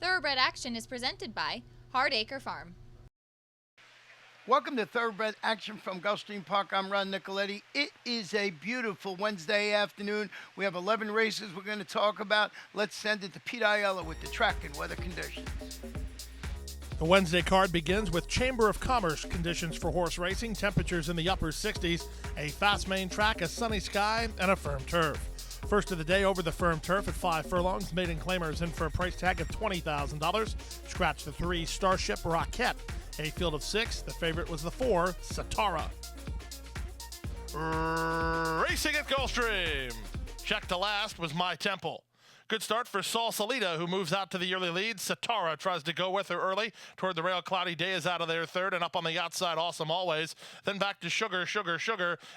Thoroughbred Action is presented by Hardacre Farm. Welcome to Thoroughbred Action from Gulfstream Park. I'm Ron Nicoletti. It is a beautiful Wednesday afternoon. We have 11 races we're going to talk about. Let's send it to Pete Aiello with the track and weather conditions. The Wednesday card begins with Chamber of Commerce conditions for horse racing, temperatures in the upper 60s, a fast main track, a sunny sky, and a firm turf. First of the day over the firm turf at 5 furlongs. Maiden Claimers in for a price tag of $20,000. Scratch the 3 Starship Rocket. A field of 6. The favorite was the 4 Satara. Racing at Gulfstream. Check to last was My Temple. Good start for Salsalita, who moves out to the early lead. Satara tries to go with her early. Toward the rail, Cloudy Day is out of there third, and up on the outside, Awesome Always. Then back to Sugar,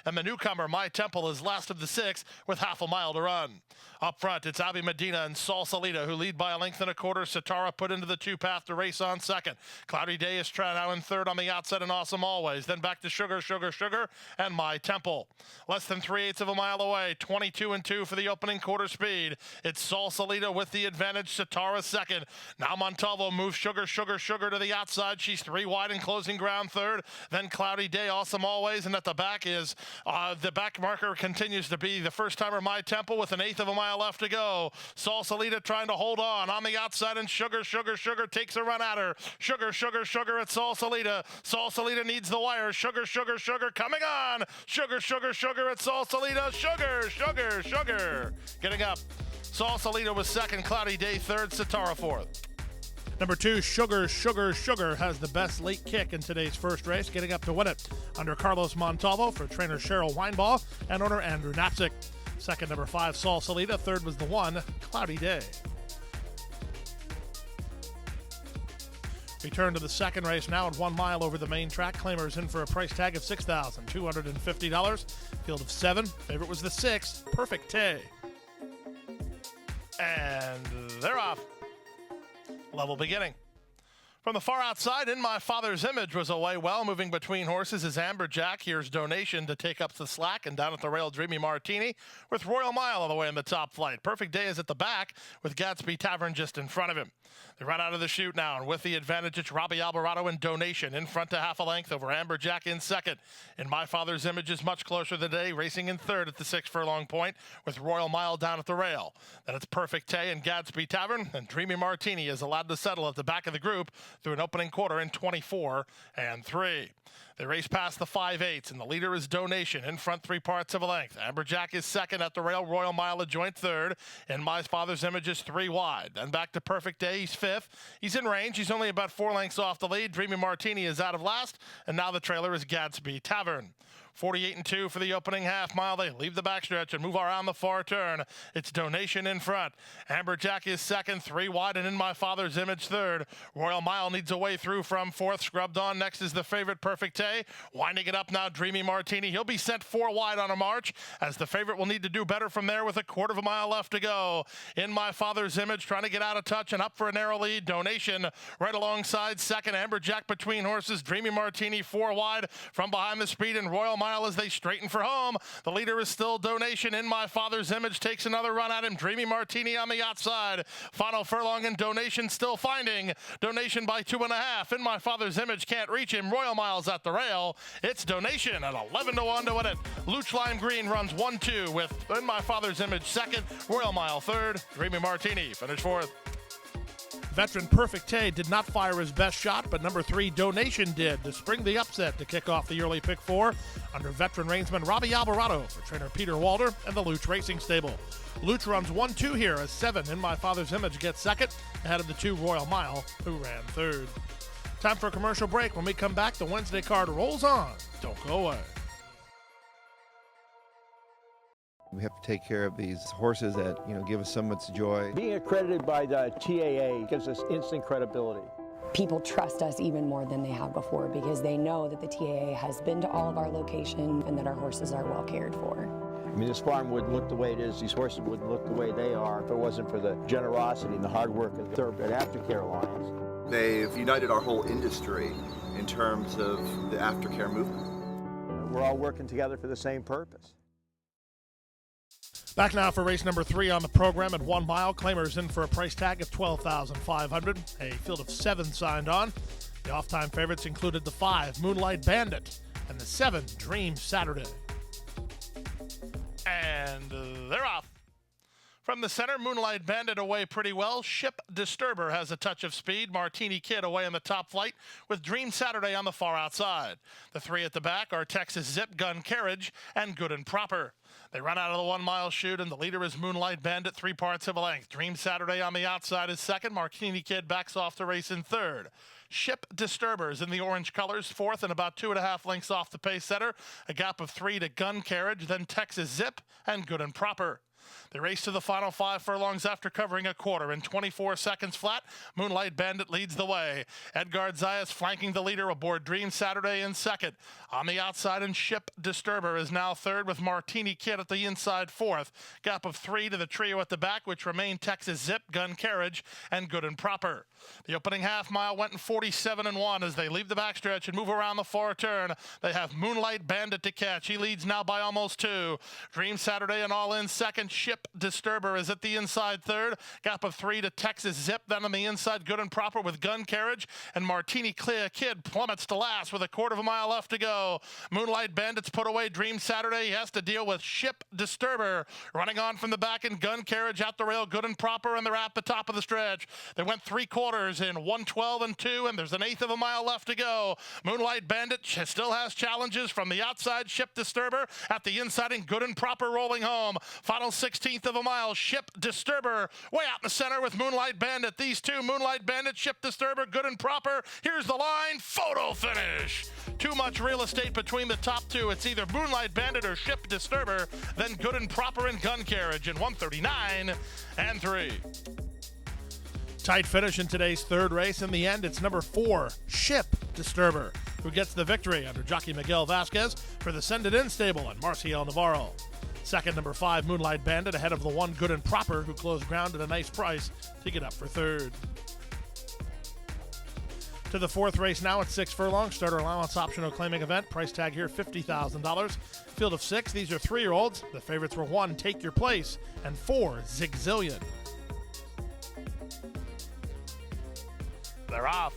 and the newcomer, My Temple, is last of the 6 with half a mile to run. Up front, it's Abby Medina and Salsalita, who lead by a length and a quarter. Satara put into the 2-path to race on second. Cloudy Day is now in third on the outside, and Awesome Always. Then back to Sugar, and My Temple. Less than 3/8 of a mile away, 22-2 for the opening quarter speed. It's Salsalita with the advantage, Satara second. Now Montalvo moves Sugar to the outside. She's 3 wide and closing ground third. Then Cloudy Day, Awesome Always, and at the back is the back marker continues to be the first timer, My Temple, with 1/8 of a mile left to go. Salsalita trying to hold on the outside, and Sugar takes a run at her. Sugar at Salsalita. Salsalita needs the wire. Sugar coming on. Sugar at Salsalita. Sugar. Getting up. Salsalita was second, Cloudy Day third, Satara fourth. Number 2, Sugar has the best late kick in today's first race, getting up to win it under Carlos Montalvo for trainer Cheryl Weinball and owner Andrew Natzik. Second, number 5, Salsalita. Third was the 1, Cloudy Day. We turn to the second race now at 1 mile over the main track. Claimers in for a price tag of $6,250. Field of 7. Favorite was the 6, Perfect Tay. And they're off. Level beginning. From the far outside, In My Father's Image was away well. Moving between horses is Amberjack. Here's Donation to take up the slack. And down at the rail, Dreamy Martini with Royal Mile all the way in the top flight. Perfect Day is at the back with Gatsby Tavern just in front of him. They run out of the chute now, and with the advantage, it's Robbie Alvarado and Donation in front to half a length over Amberjack in second. In My Father's Image is much closer today, racing in third at the 6 furlong point with Royal Mile down at the rail. Then it's Perfect Day and Gatsby Tavern, and Dreamy Martini is allowed to settle at the back of the group through an opening quarter in 24-3. They race past the 5/8, and the leader is Donation in front 3 parts of a length. Amberjack is second at the rail, Royal Mile a joint third, and My Father's Image is 3 wide. Then back to Perfect Day, he's 5th. He's in range, he's only about 4 lengths off the lead. Dreamy Martini is out of last, and now the trailer is Gatsby Tavern. 48-2 for the opening half mile. They leave the backstretch and move around the far turn. It's Donation in front. Amberjack is second, 3 wide, and In My Father's Image third. Royal Mile needs a way through from 4th. Scrubbed on. Next is the favorite, Perfect Day. Winding it up now, Dreamy Martini. He'll be sent 4 wide on a march, as the favorite will need to do better from there with 1/4 of a mile left to go. In My Father's Image trying to get out of touch and up for a narrow lead. Donation right alongside second. Amberjack between horses. Dreamy Martini 4 wide from behind the speed, and Royal Mile as they straighten for home. The leader is still Donation. In My Father's Image takes another run at him. Dreamy Martini on the outside. Final furlong, and Donation still finding. Donation by 2.5. In My Father's Image can't reach him. Royal Mile's at the rail. It's Donation at 11-1 to win it. Luch Lime Green runs 1-2 with In My Father's Image second. Royal Mile third. Dreamy Martini finished fourth. Veteran Perfect Tay did not fire his best shot, but number 3 Donation did to spring the upset to kick off the early pick 4 under veteran reinsman Robbie Alvarado for trainer Peter Walder and the Luch Racing Stable. Luch runs 1-2 here as 7 In My Father's Image gets second ahead of the 2 Royal Mile, who ran third. Time for a commercial break. When we come back, the Wednesday card rolls on. Don't go away. We have to take care of these horses that, give us so much joy. Being accredited by the TAA gives us instant credibility. People trust us even more than they have before because they know that the TAA has been to all of our locations and that our horses are well cared for. I mean, this farm wouldn't look the way it is, these horses wouldn't look the way they are if it wasn't for the generosity and the hard work of the Thoroughbred Aftercare Alliance. They've united our whole industry in terms of the aftercare movement. We're all working together for the same purpose. Back now for race number 3 on the program at 1 mile. Claimers in for a price tag of $12,500. A field of 7 signed on. The off-time favorites included the 5, Moonlight Bandit, and the 7, Dream Saturday. And they're off. From the center, Moonlight Bandit away pretty well. Ship Disturber has a touch of speed. Martini Kid away in the top flight with Dream Saturday on the far outside. The 3 at the back are Texas Zip, Gun Carriage, and Good and Proper. They run out of the 1 mile chute, and the leader is Moonlight Bandit, 3 parts of a length. Dream Saturday on the outside is second. Martini Kid backs off the race in third. Ship Disturbers in the orange colors, fourth and about 2.5 lengths off the pace setter. A gap of 3 to Gun Carriage, then Texas Zip, and Good and Proper. They race to the final 5 furlongs after covering a quarter in 24 seconds flat. Moonlight Bandit leads the way. Edgar Zayas flanking the leader aboard Dream Saturday in second. On the outside, and Ship Disturber is now third with Martini Kid at the inside fourth. Gap of 3 to the trio at the back, which remain Texas Zip, Gun Carriage, and Good and Proper. The opening half mile went in 47-1 as they leave the backstretch and move around the far turn. They have Moonlight Bandit to catch. He leads now by almost 2. Dream Saturday and all in second. Ship Disturber is at the inside third. Gap of 3 to Texas Zip. Then on the inside, Good and Proper with Gun Carriage. And Martini Kid plummets to last with a 1/4 mile left to go. Moonlight Bandit's put away Dream Saturday. He has to deal with Ship Disturber. Running on from the back and Gun Carriage out the rail, Good and Proper, and they're at the top of the stretch. They went 3/4 in 1:12-2, and there's an 1/8 of a mile left to go. Moonlight Bandit still has challenges from the outside. Ship Disturber at the inside, and Good and Proper rolling home. Final 16th of a mile. Ship Disturber way out in the center with Moonlight Bandit. These two, Moonlight Bandit, Ship Disturber, Good and Proper. Here's the line. Photo finish. Too much real estate between the top two. It's either Moonlight Bandit or Ship Disturber, then Good and Proper and Gun Carriage in 1:39-3. Tight finish in today's third race. In the end, it's number 4, Ship Disturber, who gets the victory under jockey Miguel Vasquez for the Send It In stable and Marcial Navarro. Second, number 5, Moonlight Bandit, ahead of the 1, Good and Proper, who closed ground at a nice price to get up for third. To the 4th race now at 6 furlongs. Starter allowance optional claiming event. Price tag here $50,000. Field of 6. These are 3-year-olds. The favorites were 1, Take Your Place, and 4, Zigzillion. They're off.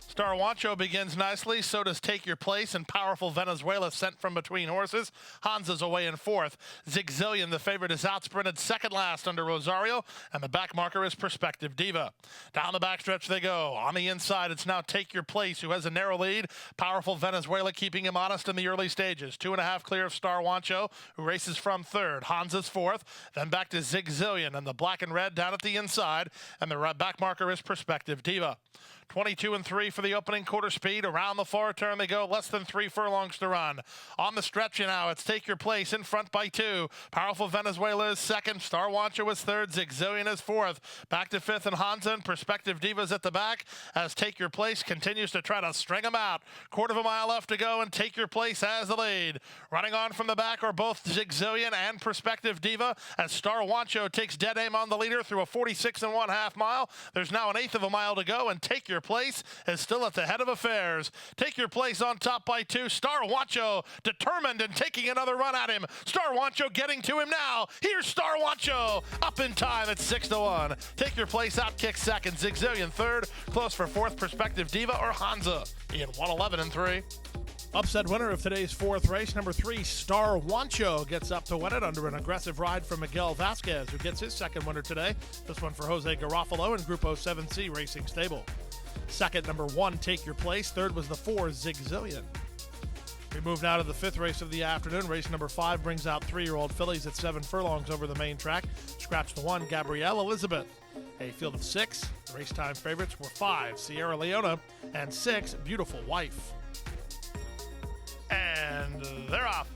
Star Wancho begins nicely, so does Take Your Place, and Powerful Venezuela sent from between horses. Hansa's away in 4th. Zigzillion, the favorite, is outsprinted second last under Rosario, and the back marker is Prospective Diva. Down the backstretch they go. On the inside, it's now Take Your Place, who has a narrow lead. Powerful Venezuela keeping him honest in the early stages. 2.5 clear of Star Wancho, who races from 3rd. Hansa's 4th, then back to Zigzillion, and the black and red down at the inside, and the back marker is Prospective Diva. 22-3 for the opening quarter speed. Around the far turn they go, less than 3 furlongs to run. On the stretch now, it's Take Your Place in front by 2. Powerful Venezuela is second. Star Wancho is third. Zigzillion is 4th. Back to 5th and Hansa, and Prospective Divas at the back as Take Your Place continues to try to string them out. 1/4 mile left to go, and Take Your Place has the lead. Running on from the back are both Zigzillion and Prospective Diva as Star Wancho takes dead aim on the leader through a 46.5 mile. There's now an 1/8 of a mile to go, and Take Your Place is still at the head of affairs. Take Your Place on top by 2. Star Wancho determined and taking another run at him. Star Wancho getting to him now. Here's Star Wancho up in time at 6-1. Take Your Place out kicks second. Zigzillion third. Close for 4th, Prospective Diva or Hansa in 1:11-3. Upset winner of today's 4th race, number 3, Star Wancho, gets up to win it under an aggressive ride from Miguel Vasquez, who gets his second winner today. This one for Jose Garofalo in Grupo 7C Racing Stable. Second, number 1, Take Your Place. Third was the 4, Zigzillion. We move now to the 5th race of the afternoon. Race number 5 brings out 3-year-old fillies at 7 furlongs over the main track. Scratch the 1, Gabrielle Elizabeth. A field of 6. The race time favorites were 5, Sierra Leona, and 6, Beautiful Wife. And they're off.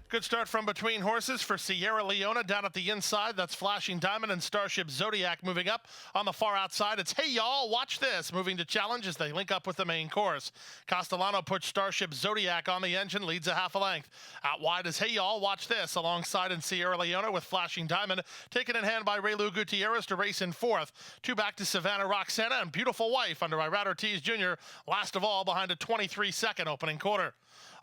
Good start from between horses for Sierra Leona down at the inside. That's Flashing Diamond and Starship Zodiac moving up. On the far outside, it's Hey Y'all, Watch This, moving to challenge as they link up with the main course. Castellano puts Starship Zodiac on the engine, leads a half a length. Out wide is Hey Y'all, Watch This, alongside in Sierra Leona with Flashing Diamond, taken in hand by Raylu Gutierrez to race in 4th. 2 back to Savannah Roxana and Beautiful Wife under Irad Ortiz Jr., last of all behind a 23-second opening quarter.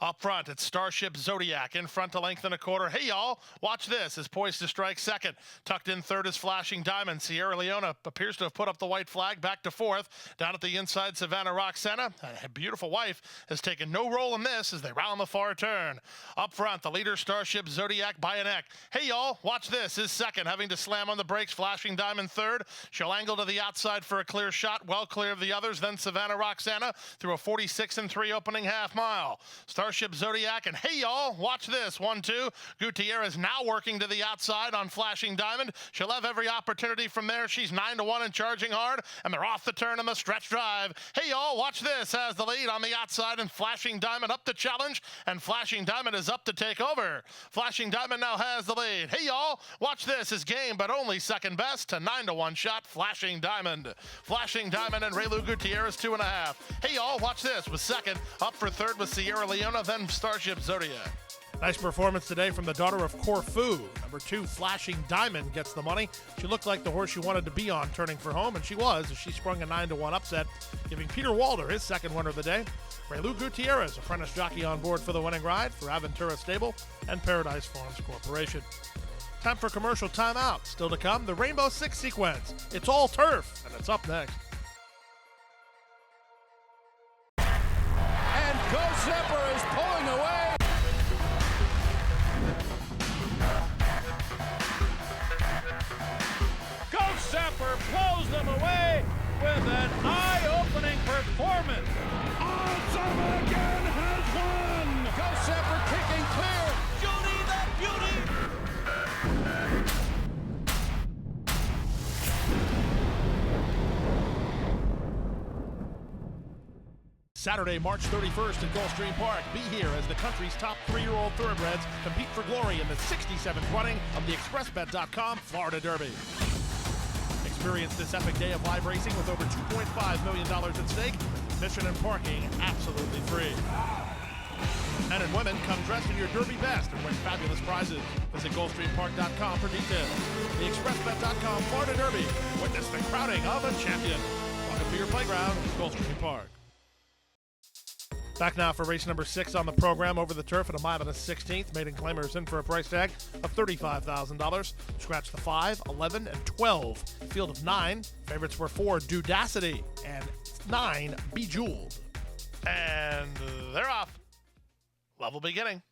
Up front, it's Starship Zodiac in front front, a length and a quarter. Hey, y'all, watch this. Is poised to strike second. Tucked in third is Flashing Diamond. Sierra Leona appears to have put up the white flag, back to fourth. Down at the inside, Savannah Roxana, a beautiful wife, has taken no role in this as they round the far turn. Up front, the leader, Starship Zodiac by a neck. Hey, y'all, watch this. Is second, having to slam on the brakes. Flashing Diamond third. She'll angle to the outside for a clear shot, well clear of the others. Then Savannah Roxana through a 46-3 opening half mile. Starship Zodiac, and hey, y'all, watch this. 1-2. Gutierrez now working to the outside on Flashing Diamond. She'll have every opportunity from there. She's 9-1 and charging hard, and they're off the turn in the stretch drive. Hey, y'all, watch this. Has the lead on the outside, and Flashing Diamond up to challenge, and Flashing Diamond is up to take over. Flashing Diamond now has the lead. Hey, y'all, watch this. Is game, but only second best to 9-1 shot Flashing Diamond. Flashing Diamond and Raylu Gutierrez 2.5. Hey, y'all, watch this. Was second. Up for third with Sierra Leona, then Starship Zodiac. Nice performance today from the daughter of Corfu. Number 2, Flashing Diamond, gets the money. She looked like the horse she wanted to be on turning for home, and she was, as she sprung a 9-1 upset, giving Peter Walder his second winner of the day. Raylu Gutierrez, apprentice jockey, on board for the winning ride for Aventura Stable and Paradise Farms Corporation. Time for commercial timeout. Still to come, the Rainbow Six sequence. It's all turf, and it's up next. And Go Zipper is pulling away. Zapper blows them away with an eye-opening performance. Awesome again has won. Go Zapper kicking clear. Judy the Beauty. Saturday, March 31st in Gulfstream Park. Be here as the country's top 3-year-old thoroughbreds compete for glory in the 67th running of the ExpressBet.com Florida Derby. Experience this epic day of live racing with over $2.5 million at stake. Admission and parking absolutely free. Men and women, come dressed in your Derby best and win fabulous prizes. Visit GulfstreamPark.com for details. The ExpressBet.com Florida Derby. Witness the crowning of a champion. Welcome to your playground, Gulfstream Park. Back now for race number 6 on the program, over the turf at a mile and a 16th. Maiden claimers in for a price tag of $35,000. Scratch the 5, 11, and 12. Field of 9. Favorites were 4, Dudacity, and 9, Bejeweled. And they're off. Level beginning.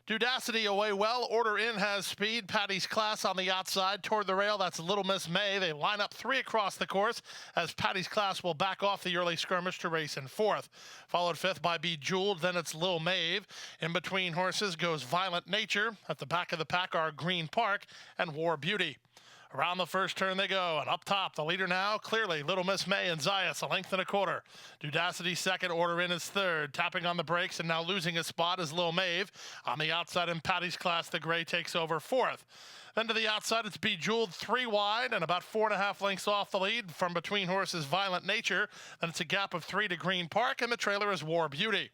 Dudacity away well. Order in has speed. Patty's Class on the outside toward the rail. That's Little Miss May. They line up 3 across the course as Patty's Class will back off the early skirmish to race in 4th. Followed 5th by Bejeweled. Then it's Lil Mave. In between horses goes Violent Nature. At the back of the pack are Green Park and War Beauty. Around the first turn they go, and up top, the leader now, clearly, Little Miss May and Zayas, a length and a quarter. Dudacity second, Order in is third. Tapping on the brakes and now losing a spot is Lil Mave. On the outside in Patty's Class, the gray takes over 4th. Then to the outside, it's Bejeweled 3 wide and about 4.5 lengths off the lead from between horses Violent Nature. Then it's a gap of 3 to Green Park, and the trailer is War Beauty.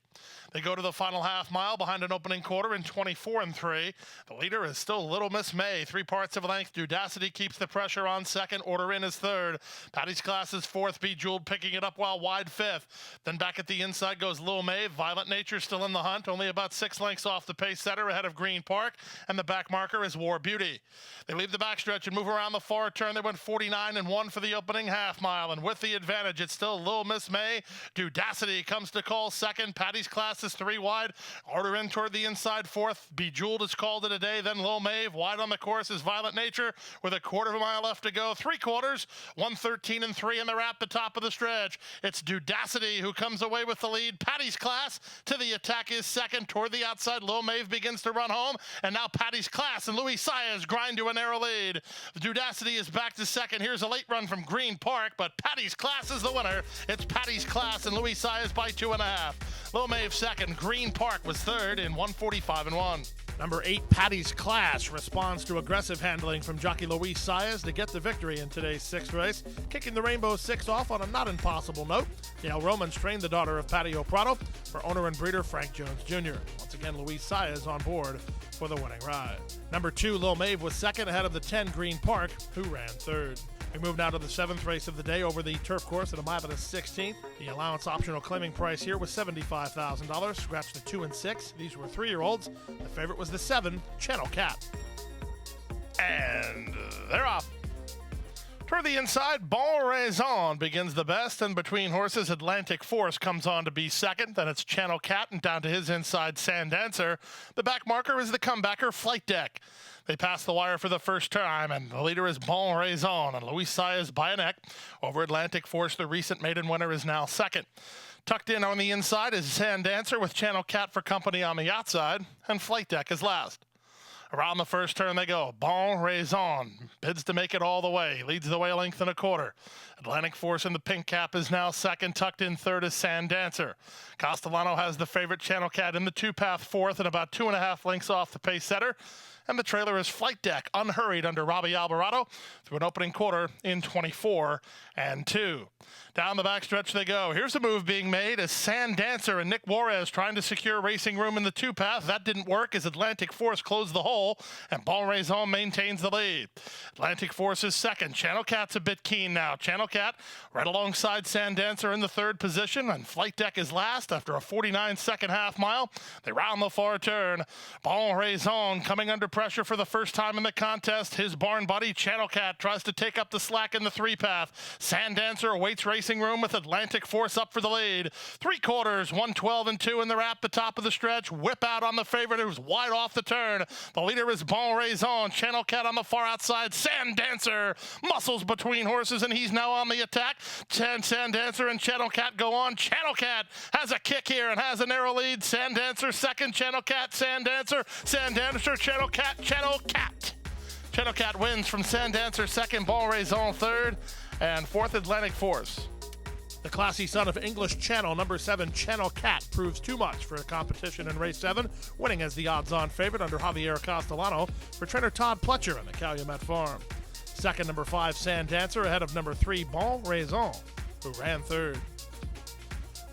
They go to the final half mile behind an opening quarter in 24-3. The leader is still Little Miss May. 3 parts of a length. Dudacity keeps the pressure on second. Order in is third. Patty's Class is 4th. Bejeweled picking it up while wide 5th. Then back at the inside goes Lil May. Violent Nature still in the hunt. Only about 6 lengths off the pace setter ahead of Green Park. And the back marker is War Beauty. They leave the backstretch and move around the far turn. They went 49-1 for the opening half mile. And with the advantage, it's still Lil Miss May. Dudacity comes to call second. Patty's Class is 3 wide. Order in toward the inside 4th. Bejeweled is called it a day. Then Lil Mave. Wide on the course is Violent Nature with a quarter of a mile left to go. 3 quarters. 1:13-3 in the wrap, the top of the stretch. It's Dudacity who comes away with the lead. Patty's Class to the attack is second. Toward the outside, Lil Mave begins to run home. And now Patty's Class and Louis Saez grind to a narrow lead. Dudacity is back to second. Here's a late run from Green Park, but Patty's Class is the winner. It's Patty's Class and Louis Saez by 2.5. Lil Mave second. Green Park was third in 1:45-1. Number 8, Patty's Class, responds to aggressive handling from jockey Luis Saez to get the victory in today's 6th race, kicking the Rainbow Six off on a not impossible note. Gail Romans trained the daughter of Patio Prado for owner and breeder Frank Jones Jr. Once again, Luis Saez on board for the winning ride. Number 2, Lil Mave was second ahead of the 10, Green Park, who ran third. We move now to the 7th race of the day over the turf course at a mile and a 16th. The allowance optional claiming price here was $75,000. Scratch the 2 and 6. These were 3-year-olds. The favorite was the 7, Channel Cat. And they're off. Toward the inside, Bon Raison begins the best, and between horses, Atlantic Force comes on to be second. Then it's Channel Cat, and down to his inside, Sand Dancer. The back marker is the comebacker, Flight Deck. They pass the wire for the first time, and the leader is Bon Raison, and Luis Saez by a neck. Over Atlantic Force, the recent maiden winner is now second. Tucked in on the inside is Sand Dancer with Channel Cat for company on the outside, and Flight Deck is last. Around the first turn they go. Bon Raison bids to make it all the way. Leads the way a length and a quarter. Atlantic Force in the pink cap is now second. Tucked in third is Sand Dancer. Castellano has the favorite Channel Cat in the 2-path fourth and about 2.5 lengths off the pace setter. And the trailer is Flight Deck, unhurried under Robbie Alvarado through an opening quarter in 24 and 2. Down the backstretch they go. Here's a move being made as Sand Dancer and Nick Juarez trying to secure racing room in the 2-path. That didn't work as Atlantic Force closed the hole, and Bon Raison maintains the lead. Atlantic Force is second. Channel Cat's a bit keen now. Channel Cat right alongside Sand Dancer in the third position, and Flight Deck is last after a 49-second half mile. They round the far turn. Bon Raison coming under pressure for the first time in the contest. His barn buddy Channel Cat tries to take up the slack in the 3-path. Sand Dancer awaits racing room with Atlantic Force up for the lead. 3/4, 112 and 2 in the wrap, the top of the stretch. Whip out on the favorite who's wide off the turn. The leader is Bon Raison. Channel Cat on the far outside. Sand Dancer muscles between horses, and he's now on the attack. Sand Dancer and Channel Cat go on. Channel Cat has a kick here and has a narrow lead. Sand Dancer second. Channel Cat, Sand Dancer, Sand Dancer, Channel Cat, Channel Cat. Channel Cat wins from Sand Dancer second, Bon Raison third, and fourth Atlantic Force. The classy son of English Channel, number 7, Channel Cat, proves too much for a competition in race 7, winning as the odds-on favorite under Javier Castellano for trainer Todd Pletcher on the Calumet Farm. Second, number 5, Sand Dancer, ahead of number 3, Bon Raison, who ran third.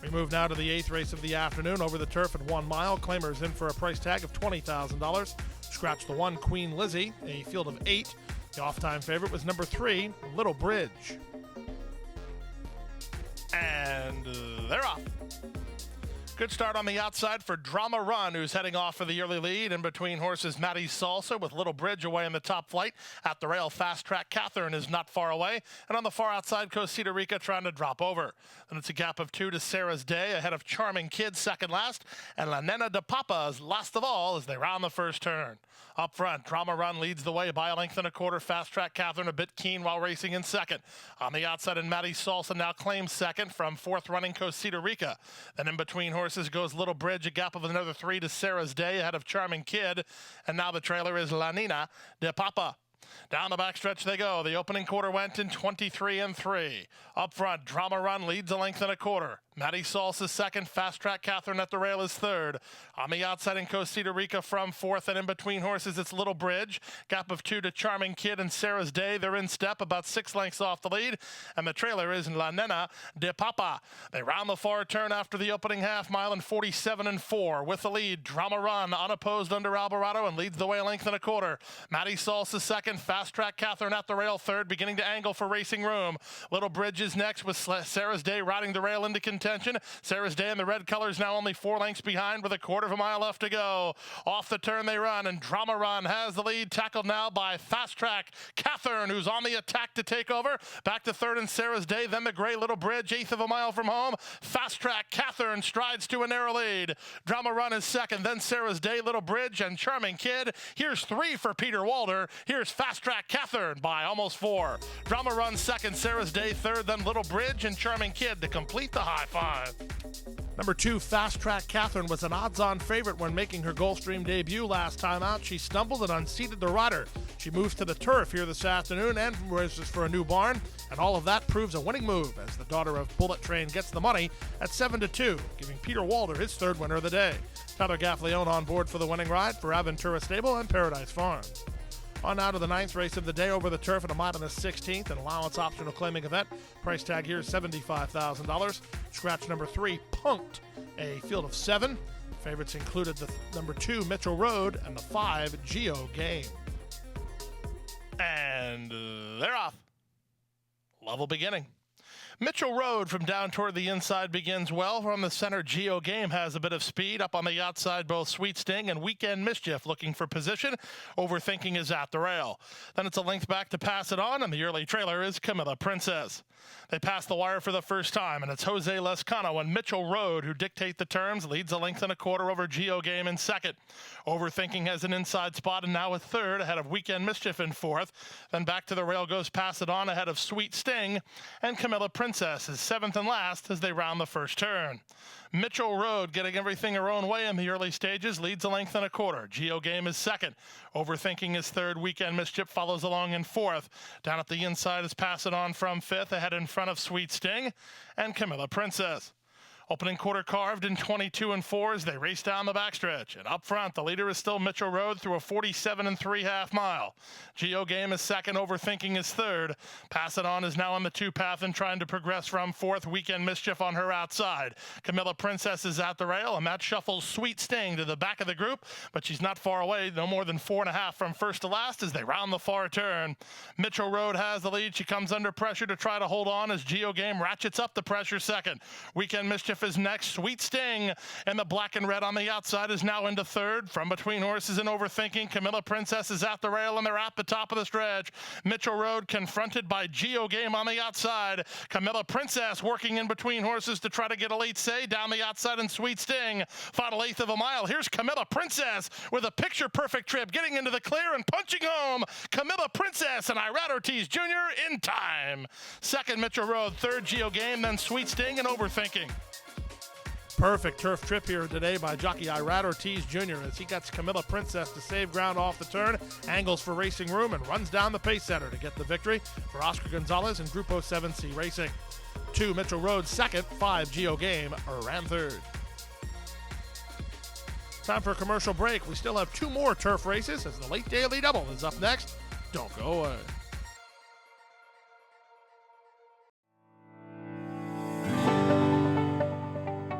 We move now to the 8th race of the afternoon over the turf at 1 mile. Claimers in for a price tag of $20,000. Scratch the 1, Queen Lizzie, a field of 8. The off-time favorite was number 3, Little Bridge. And they're off. Good start on the outside for Drama Run, who's heading off for the early lead. In between horses, Matty Salsa with Little Bridge away in the top flight. At the rail, Fast Track Catherine is not far away. And on the far outside, Cosita Rica trying to drop over. Then it's a gap of 2 to Sarah's Day, ahead of Charming Kid second last. And La Nena de Papa is last of all as they round the first turn. Up front, Drama Run leads the way by a length and a quarter. Fast Track Catherine a bit keen while racing in second. On the outside, and Matty Salsa now claims second from fourth running Cosita Rica. Then in between horses goes Little Bridge, a gap of another 3 to Sarah's Day ahead of Charming Kid. And now the trailer is La Nina de Papa. Down the backstretch they go. The opening quarter went in 23 and 3. Up front, Drama Run leads a length and a quarter. Matty Salsa second. Fast Track Catherine at the rail is third. On the outside in Cosita Rica from fourth, and in between horses it's Little Bridge. Gap of 2 to Charming Kid and Sarah's Day. They're in step, about 6 lengths off the lead. And the trailer is La Nena de Papa. They round the far turn after the opening half mile in 47 and 4. With the lead, Drama Run unopposed under Alvarado and leads the way a length and a quarter. Matty Salsa second. Fast Track Catherine at the rail third, beginning to angle for racing room. Little Bridge is next with Sarah's Day riding the rail into contention. Sarah's Day in the red colors now only 4 lengths behind with a quarter of a mile left to go. Off the turn they run, and Drama Run has the lead, tackled now by Fast Track Catherine, who's on the attack to take over. Back to third in Sarah's Day, then the gray Little Bridge, 1/8 of a mile from home. Fast Track Catherine strides to a narrow lead. Drama Run is second, then Sarah's Day, Little Bridge, and Charming Kid. Here's 3 for Peter Walder. Here's Fast Track Catherine by almost 4. Drama Run second, Sarah's Day third, then Little Bridge and Charming Kid to complete the high five. Number 2, Fast Track Catherine, was an odds-on favorite when making her Gulfstream debut last time out. She stumbled and unseated the rider. She moves to the turf here this afternoon and races for a new barn, and all of that proves a winning move as the daughter of Bullet Train gets the money at 7-2, giving Peter Walder his third winner of the day. Tyler Gaffleone on board for the winning ride for Aventura Stable and Paradise Farms. On now to the 9th race of the day over the turf at a mile and a 16th, an allowance optional claiming event. Price tag here is $75,000. Scratch number 3, Punked, a field of 7. Favorites included the number 2, Mitchell Road, and the 5, Geo Game. And they're off. Level beginning. Mitchell Road from down toward the inside begins well. From the center, Geo Game has a bit of speed. Up on the outside, both Sweet Sting and Weekend Mischief looking for position. Overthinking is at the rail. Then it's a length back to Pass It On, and the early trailer is Camilla Princess. They pass the wire for the first time, and it's Jose Lescano and Mitchell Road who dictate the terms. Leads a length and a quarter over Geo Game in second. Overthinking has an inside spot and now a third ahead of Weekend Mischief in fourth. Then back to the rail goes Pass It On ahead of Sweet Sting, and Camilla Princess is seventh and last as they round the first turn. Mitchell Road, getting everything her own way in the early stages, leads a length and a quarter. Geo Game is second. Overthinking is third. Weekend Mischief follows along in fourth. Down at the inside is Pass It On from fifth, ahead in front of Sweet Sting and Camilla Princess. Opening quarter carved in 22 and 4 as they race down the backstretch. And up front, the leader is still Mitchell Road through a 47 and 3/2 mile. Geo Game is second, Overthinking is third. Pass It On is now on the two path and trying to progress from fourth. Weekend Mischief on her outside. Camilla Princess is at the rail, and that shuffles Sweet Sting to the back of the group, but she's not far away, no more than 4.5 from first to last as they round the far turn. Mitchell Road has the lead. She comes under pressure to try to hold on as Geo Game ratchets up the pressure second. Weekend Mischief is next. Sweet Sting and the black and red on the outside is now into third. From between horses and Overthinking, Camilla Princess is at the rail and they're at the top of the stretch. Mitchell Road confronted by Geo Game on the outside. Camilla Princess working in between horses to try to get a late say down the outside, and Sweet Sting final eighth of a mile. Here's Camilla Princess with a picture perfect trip, getting into the clear and punching home. Camilla Princess and Irad Ortiz Jr. in time. Second, Mitchell Road. Third, Geo Game, then Sweet Sting and Overthinking. Perfect turf trip here today by jockey Irad Ortiz Jr. as he gets Camilla Princess to save ground off the turn, angles for racing room, and runs down the pace setter to get the victory for Oscar Gonzalez and Grupo 7C Racing. 2, Mitchell Road second, 5, Geo Game ran third. Time for a commercial break. We still have 2 more turf races as the late daily double is up next. Don't go away.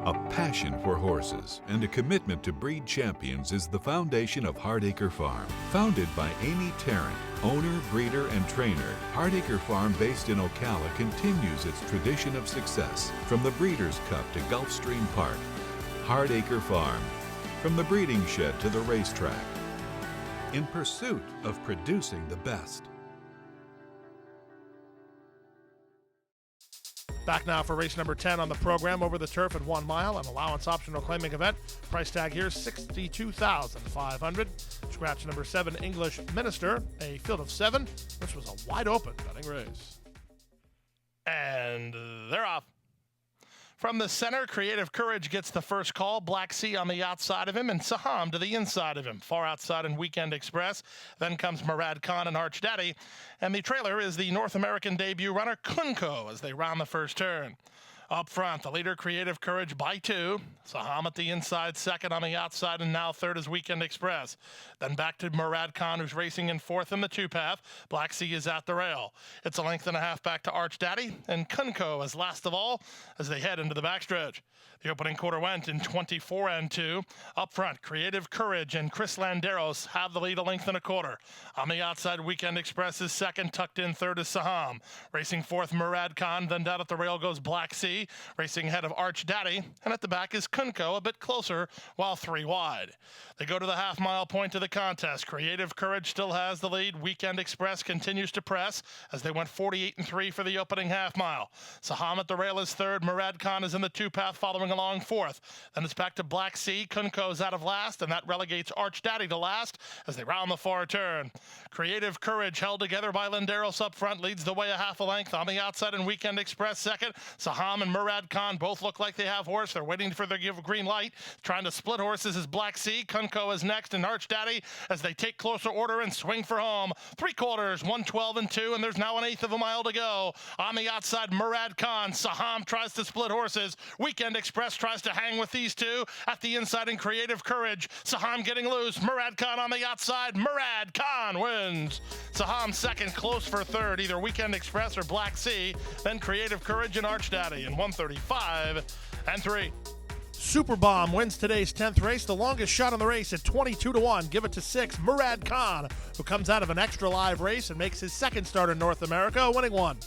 A passion for horses and a commitment to breed champions is the foundation of Hardacre Farm. Founded by Amy Tarrant, owner, breeder, and trainer, Hardacre Farm, based in Ocala, continues its tradition of success from the Breeders' Cup to Gulfstream Park. Hardacre Farm, from the breeding shed to the racetrack, in pursuit of producing the best. Back now for race number 10 on the program, over the turf at 1 mile, an allowance optional claiming event. Price tag here, $62,500. Scratch number 7, English Minister, a field of 7. This was a wide open betting race. And they're off. From the center, Creative Courage gets the first call. Black Sea on the outside of him, and Saham to the inside of him. Far outside in Weekend Express. Then comes Murad Khan and Arch Daddy. And the trailer is the North American debut runner, Kunko, as they round the first turn. Up front, the leader, Creative Courage, by 2. Saham at the inside, second on the outside, and now third is Weekend Express. Then back to Murad Khan, who's racing in fourth in the two-path. Black Sea is at the rail. It's a length and a half back to Arch Daddy, and Kunko as last of all as they head into the backstretch. The opening quarter went in 24 and 2. Up front, Creative Courage and Chris Landeros have the lead a length and a quarter. On the outside, Weekend Express is second, tucked in third is Saham. Racing fourth, Murad Khan, then down at the rail goes Black Sea. Racing ahead of Arch Daddy, and at the back is Kunko, a bit closer, while 3 wide. They go to the half-mile point of the contest. Creative Courage still has the lead. Weekend Express continues to press as they went 48 and 3 for the opening half-mile. Saham at the rail is third. Murad Khan is in the two-path following along fourth. Then it's back to Black Sea. Kunko's out of last, and that relegates Arch Daddy to last as they round the far turn. Creative Courage, held together by Landeros up front, leads the way a half a length. On the outside in Weekend Express second. Saham and Murad Khan both look like they have horse. They're waiting for their give green light. Trying to split horses is Black Sea. Kunko is next, and Arch Daddy as they take closer order and swing for home. 3/4, 112 and 2, and there's now an eighth of a mile to go. On the outside, Murad Khan. Saham tries to split horses. Weekend Express tries to hang with these two. At the inside in Creative Courage, Saham getting loose. Murad Khan on the outside. Murad Khan wins. Saham second, close for third, either Weekend Express or Black Sea. Then Creative Courage and Arch Daddy in 135 and 3. Super Bomb wins today's 10th race, the longest shot on the race at 22-1. Give it to 6, Murad Khan, who comes out of an extra live race and makes his second start in North America, winning 1.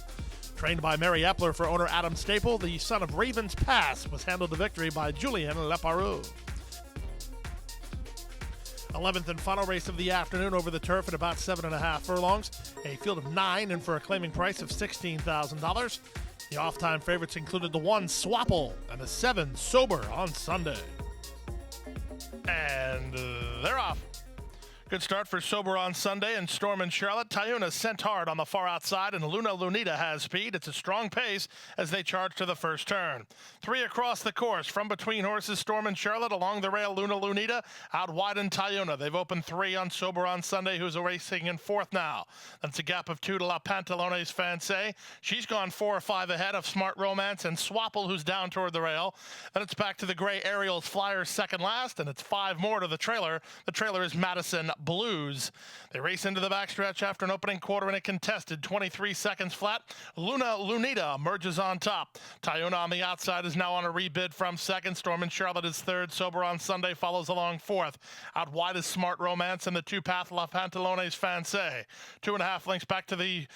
Trained by Mary Epler for owner Adam Staple, the son of Ravens Pass was handled to victory by Julien Leparoux. 11th and final race of the afternoon over the turf at about 7.5 furlongs. A field of 9 and for a claiming price of $16,000. The off-time favorites included the 1 Swapple and the 7 Sober on Sunday. And they're off. Good start for Sober on Sunday and Storm and Charlotte. Tayuna sent hard on the far outside, and Luna Lunita has speed. It's a strong pace as they charge to the first turn. 3 across the course from between horses, Storm and Charlotte. Along the rail, Luna Lunita. Out wide in Tayuna. They've opened 3 on Sober on Sunday, who's racing in 4th now. That's a gap of 2 to La Pantalones Fancy. She's gone 4 or 5 ahead of Smart Romance and Swapple, who's down toward the rail. Then it's back to the gray Ariel's Flyers second last, and it's 5 more to the trailer. The trailer is Madison Blues. They race into the backstretch after an opening quarter in a contested 23 seconds flat. Luna Lunita emerges on top. Tayuna on the outside is now on a rebid from second. Storm and Charlotte is third. Sober on Sunday follows along fourth. Out wide is Smart Romance and the 2-path La Pantalones Fancy. 2.5 lengths back to the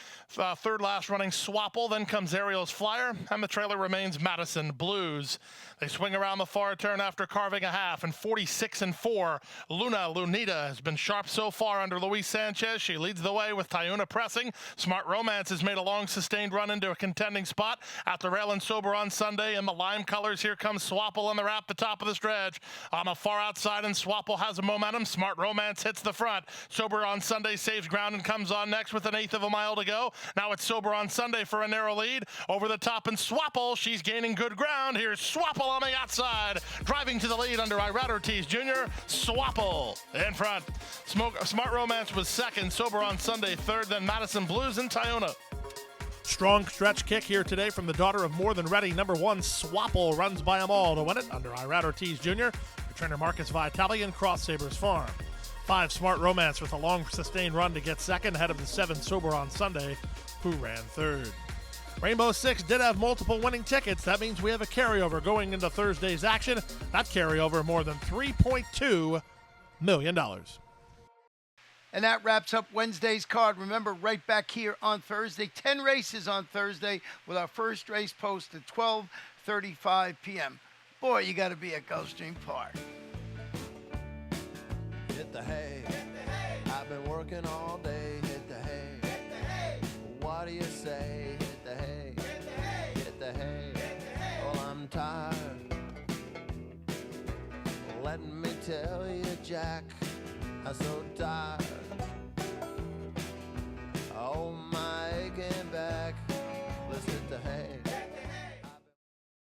third last running Swapple. Then comes Ariel's Flyer, and the trailer remains Madison Blues. They swing around the far turn after carving a half, and 46 and 4. Luna Lunita has been sharp so far under Luis Sanchez. She leads the way with Tayuna pressing. Smart Romance has made a long sustained run into a contending spot at the rail and Sober on Sunday in the lime colors. Here comes Swapple on the wrap, the top of the stretch. On the far outside, and Swapple has a momentum. Smart Romance hits the front. Sober on Sunday saves ground and comes on next with 1/8 of a mile to go. Now it's Sober on Sunday for a narrow lead. Over the top and Swapple, she's gaining good ground. Here's Swapple on the outside, driving to the lead under Irad Ortiz Jr. Swapple in front. Smart Romance was second. Sober on Sunday third. Then Madison Blues and Tayuna. Strong stretch kick here today from the daughter of More Than Ready. Number 1 Swapple runs by them all to win it under Irad Ortiz Jr. for trainer Marcus Vitale and Cross Sabers Farm. 5 Smart Romance with a long sustained run to get second ahead of the 7 Sober on Sunday, who ran third. Rainbow Six did have multiple winning tickets. That means we have a carryover going into Thursday's action. That carryover more than $3.2 million. And that wraps up Wednesday's card. Remember, right back here on Thursday, 10 races on Thursday with our first race post at 12:35 p.m. Boy, you got to be at Gulfstream Park. Hit the hay. I've been working all day. Hit the hay. What do you say? Hit the hay. Hit the hay. Well, I'm tired. Let me tell you, Jack, I'm so tired.